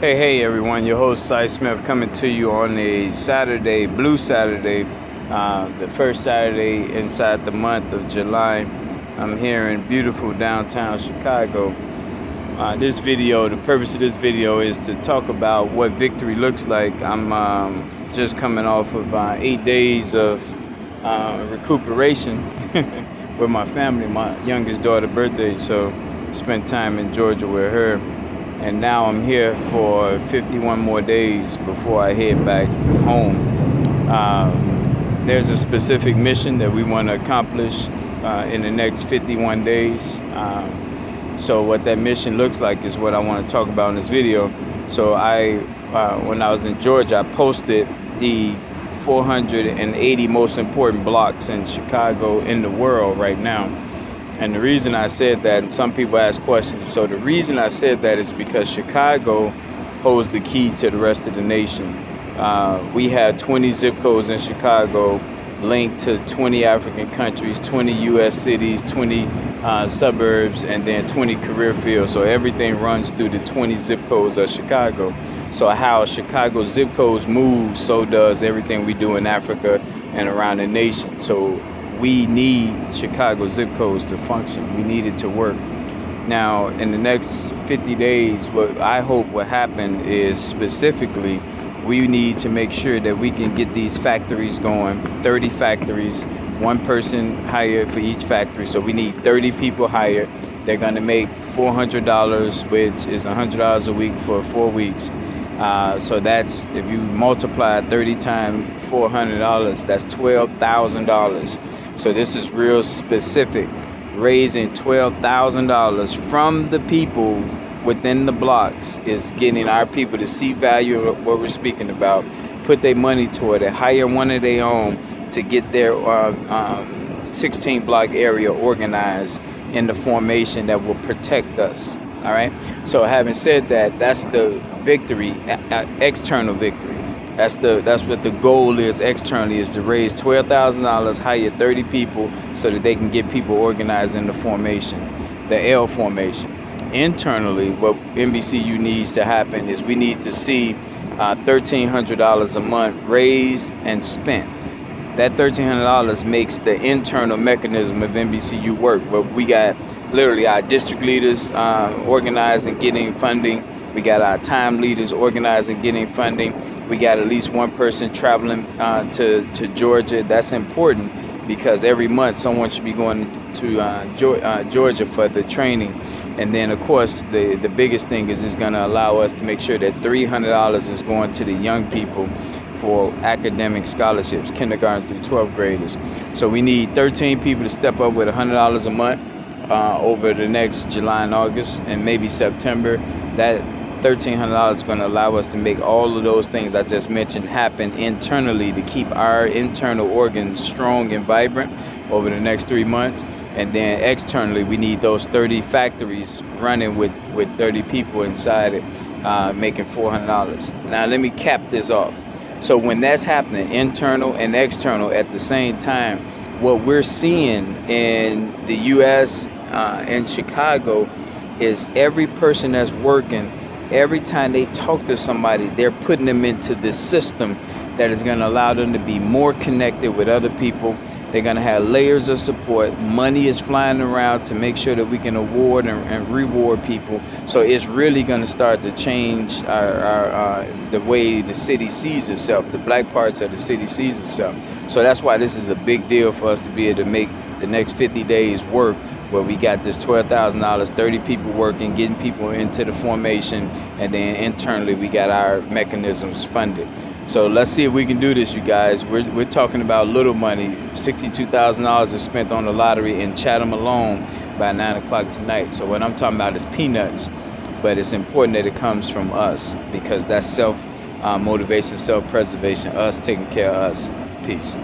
Hey everyone, your host Cy Smith coming to you on a Saturday, Blue Saturday, the first Saturday inside the month of July. I'm here in beautiful downtown Chicago. The purpose of this video is to talk about what victory looks like. I'm just coming off of 8 days of recuperation with my family, my youngest daughter's birthday, so spent time in Georgia with her. And now I'm here for 51 more days before I head back home. There's a specific mission that we want to accomplish in the next 51 days. So what that mission looks like is what I want to talk about in this video. So when I was in Georgia, I posted the 480 most important blocks in Chicago in the world right now. And the reason I said that, and some people ask questions, so the reason I said that is because Chicago holds the key to the rest of the nation. We have 20 zip codes in Chicago linked to 20 African countries, 20 U.S. cities, 20 suburbs, and then 20 career fields. So everything runs through the 20 zip codes of Chicago. So how Chicago zip codes move, so does everything we do in Africa and around the nation. So we need Chicago zip codes to function. We need it to work. Now, in the next 50 days, what I hope will happen is specifically we need to make sure that we can get these factories going, 30 factories, one person hired for each factory. So we need 30 people hired. They're going to make $400, which is $100 a week for 4 weeks. So that's, if you multiply 30 times $400, that's $12,000. So this is real specific, raising $12,000 from the people within the blocks is getting our people to see value of what we're speaking about, put their money toward it, hire one of their own to get their 16 block area organized in the formation that will protect us. All right. So having said that, that's the victory, external victory. That's what the goal is externally, is to raise $12,000, hire 30 people so that they can get people organized in the formation, the L formation. Internally, what NBCU needs to happen is we need to see $1,300 a month raised and spent. That $1,300 makes the internal mechanism of NBCU work. But we got literally our district leaders organized and getting funding. We got our time leaders organized and getting funding. We got at least one person traveling to Georgia. That's important because every month someone should be going to Georgia for the training. And then, of course, the biggest thing is it's going to allow us to make sure that $300 is going to the young people for academic scholarships, kindergarten through 12th graders. So we need 13 people to step up with $100 a month over the next July and August and maybe September. That $1,300 is going to allow us to make all of those things I just mentioned happen internally to keep our internal organs strong and vibrant over the next 3 months. And then externally, we need those 30 factories running with 30 people inside it, making $400. Now, let me cap this off. So when that's happening, internal and external at the same time, what we're seeing in the U.S. And Chicago is every person that's working, every time they talk to somebody, they're putting them into this system that is going to allow them to be more connected with other people. They're going to have layers of support. Money is flying around to make sure that we can award and reward people. So it's really going to start to change the way the city sees itself, the black parts of the city sees itself. So that's why this is a big deal for us to be able to make the next 50 days work, where we got this $12,000, 30 people working, getting people into the formation, and then internally we got our mechanisms funded. So let's see if we can do this, you guys. We're talking about little money. $62,000 is spent on the lottery in Chatham alone by 9 o'clock tonight. So what I'm talking about is peanuts, but it's important that it comes from us because that's self-motivation, self-preservation, us taking care of us. Peace.